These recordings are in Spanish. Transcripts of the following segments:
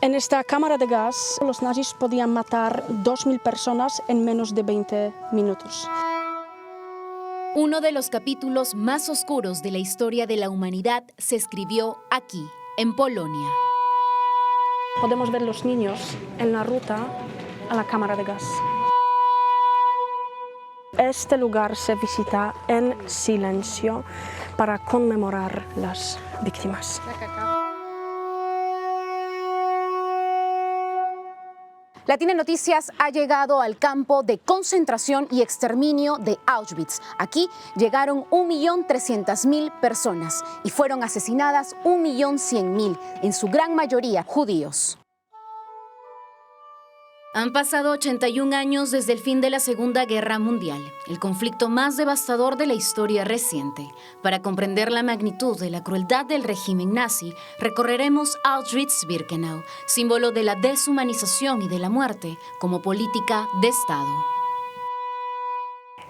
En esta cámara de gas, los nazis podían matar 2.000 personas en menos de 20 minutos. Uno de los capítulos más oscuros de la historia de la humanidad se escribió aquí, en Polonia. Podemos ver los niños en la ruta a la cámara de gas. Este lugar se visita en silencio para conmemorar las víctimas. Latine Noticias ha llegado al campo de concentración y exterminio de Auschwitz. Aquí llegaron 1.300.000 personas y fueron asesinadas 1.100.000, en su gran mayoría judíos. Han pasado 81 años desde el fin de la Segunda Guerra Mundial, el conflicto más devastador de la historia reciente. Para comprender la magnitud de la crueldad del régimen nazi, recorreremos Auschwitz-Birkenau, símbolo de la deshumanización y de la muerte como política de Estado.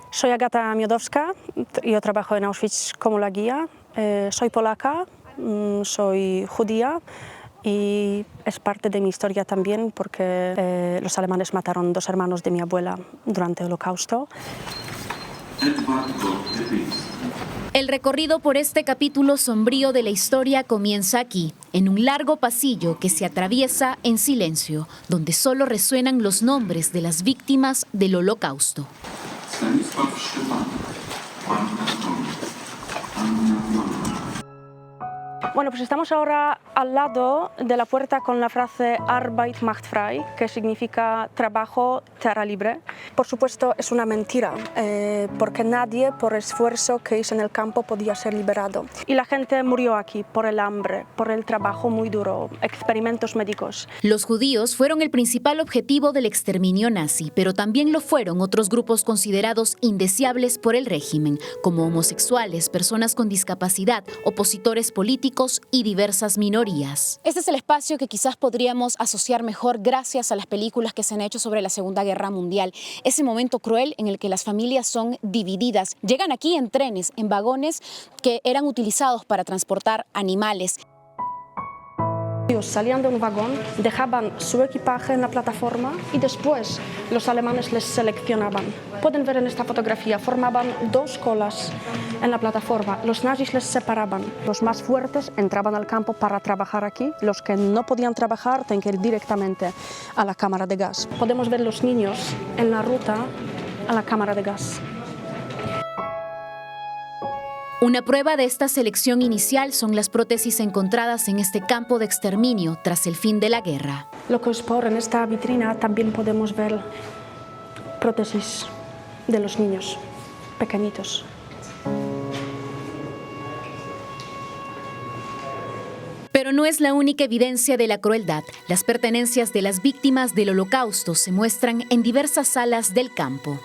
Soy Agata Miodowska, yo trabajo en Auschwitz como la guía. Soy polaca, soy judía. Y es parte de mi historia también porque los alemanes mataron 2 hermanos de mi abuela durante el Holocausto. El recorrido por este capítulo sombrío de la historia comienza aquí, en un largo pasillo que se atraviesa en silencio, donde solo resuenan los nombres de las víctimas del Holocausto. Bueno, pues estamos ahora al lado de la puerta con la frase Arbeit macht frei, que significa trabajo te hará libre. Por supuesto es una mentira, porque nadie por esfuerzo que hizo en el campo podía ser liberado. Y la gente murió aquí por el hambre, por el trabajo muy duro, experimentos médicos. Los judíos fueron el principal objetivo del exterminio nazi, pero también lo fueron otros grupos considerados indeseables por el régimen, como homosexuales, personas con discapacidad, opositores políticos y diversas minorías. Este es el espacio que quizás podríamos asociar mejor gracias a las películas que se han hecho sobre la Segunda Guerra Mundial. Ese momento cruel en el que las familias son divididas. Llegan aquí en trenes, en vagones que eran utilizados para transportar animales. Salían de un vagón, dejaban su equipaje en la plataforma y después los alemanes les seleccionaban. Pueden ver en esta fotografía, formaban 2 colas en la plataforma. Los nazis les separaban. Los más fuertes entraban al campo para trabajar aquí. Los que no podían trabajar tenían que ir directamente a la cámara de gas. Podemos ver los niños en la ruta a la cámara de gas. Una prueba de esta selección inicial son las prótesis encontradas en este campo de exterminio tras el fin de la guerra. Lo que es por en esta vitrina también podemos ver prótesis de los niños pequeñitos. Pero no es la única evidencia de la crueldad. Las pertenencias de las víctimas del Holocausto se muestran en diversas salas del campo.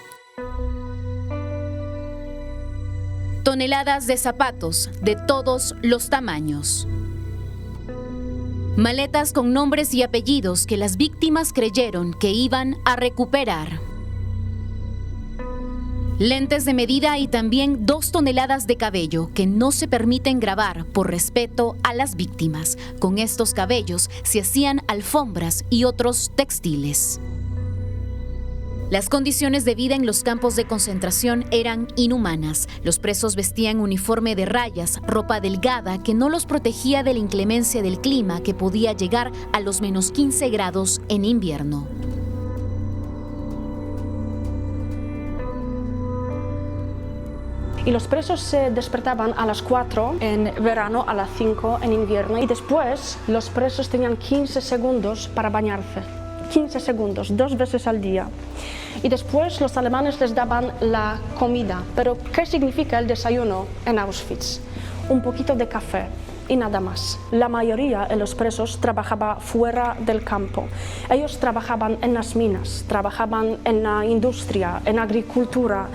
Toneladas de zapatos de todos los tamaños. Maletas con nombres y apellidos que las víctimas creyeron que iban a recuperar. Lentes de medida y también 2 toneladas de cabello que no se permiten grabar por respeto a las víctimas. Con estos cabellos se hacían alfombras y otros textiles. Las condiciones de vida en los campos de concentración eran inhumanas. Los presos vestían uniforme de rayas, ropa delgada que no los protegía de la inclemencia del clima que podía llegar a los menos 15 grados en invierno. Y los presos se despertaban a las 4 en verano, a las 5 en invierno. Y después los presos tenían 15 segundos para bañarse. 15 segundos, 2 veces al día. Y después los alemanes les daban la comida. Pero ¿qué significa el desayuno en Auschwitz? Un poquito de café y nada más. La mayoría de los presos trabajaba fuera del campo. Ellos trabajaban en las minas, trabajaban en la industria, en agricultura,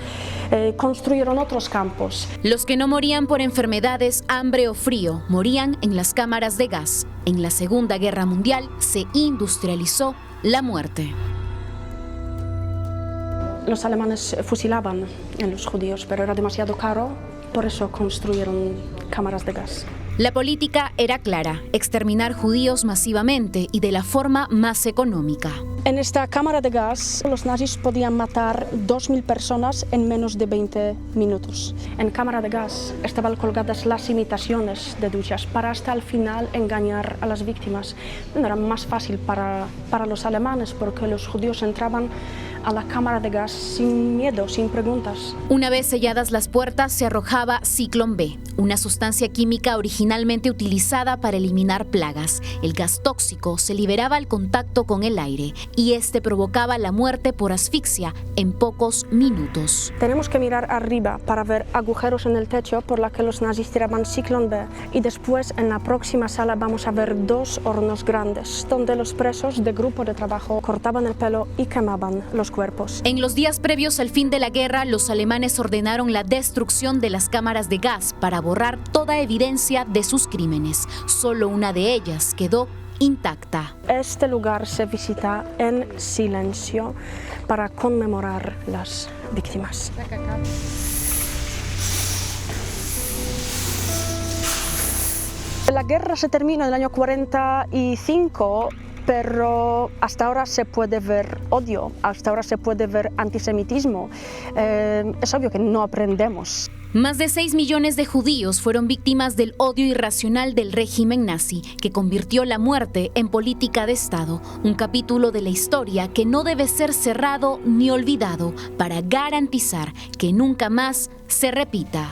construyeron otros campos. Los que no morían por enfermedades, hambre o frío, morían en las cámaras de gas. En la Segunda Guerra Mundial se industrializó la muerte. Los alemanes fusilaban a los judíos, pero era demasiado caro, por eso construyeron cámaras de gas. La política era clara: exterminar judíos masivamente y de la forma más económica. En esta cámara de gas, los nazis podían matar 2.000 personas en menos de 20 minutos. En cámara de gas estaban colgadas las imitaciones de duchas para hasta el final engañar a las víctimas. No era más fácil para los alemanes porque los judíos entraban a la cámara de gas sin miedo, sin preguntas. Una vez selladas las puertas, se arrojaba Ciclón B, una sustancia química originalmente utilizada para eliminar plagas. El gas tóxico se liberaba al contacto con el aire y este provocaba la muerte por asfixia en pocos minutos. Tenemos que mirar arriba para ver agujeros en el techo por los que los nazis tiraban Ciclón B, y después en la próxima sala vamos a ver 2 hornos grandes donde los presos de grupo de trabajo cortaban el pelo y quemaban los cuerpos. En los días previos al fin de la guerra, los alemanes ordenaron la destrucción de las cámaras de gas para borrar toda evidencia de sus crímenes. Solo una de ellas quedó intacta. Este lugar se visita en silencio para conmemorar las víctimas. La guerra se terminó en el año 45, pero hasta ahora se puede ver odio, hasta ahora se puede ver antisemitismo. Es obvio que no aprendemos. Más de 6 millones de judíos fueron víctimas del odio irracional del régimen nazi, que convirtió la muerte en política de Estado, un capítulo de la historia que no debe ser cerrado ni olvidado para garantizar que nunca más se repita.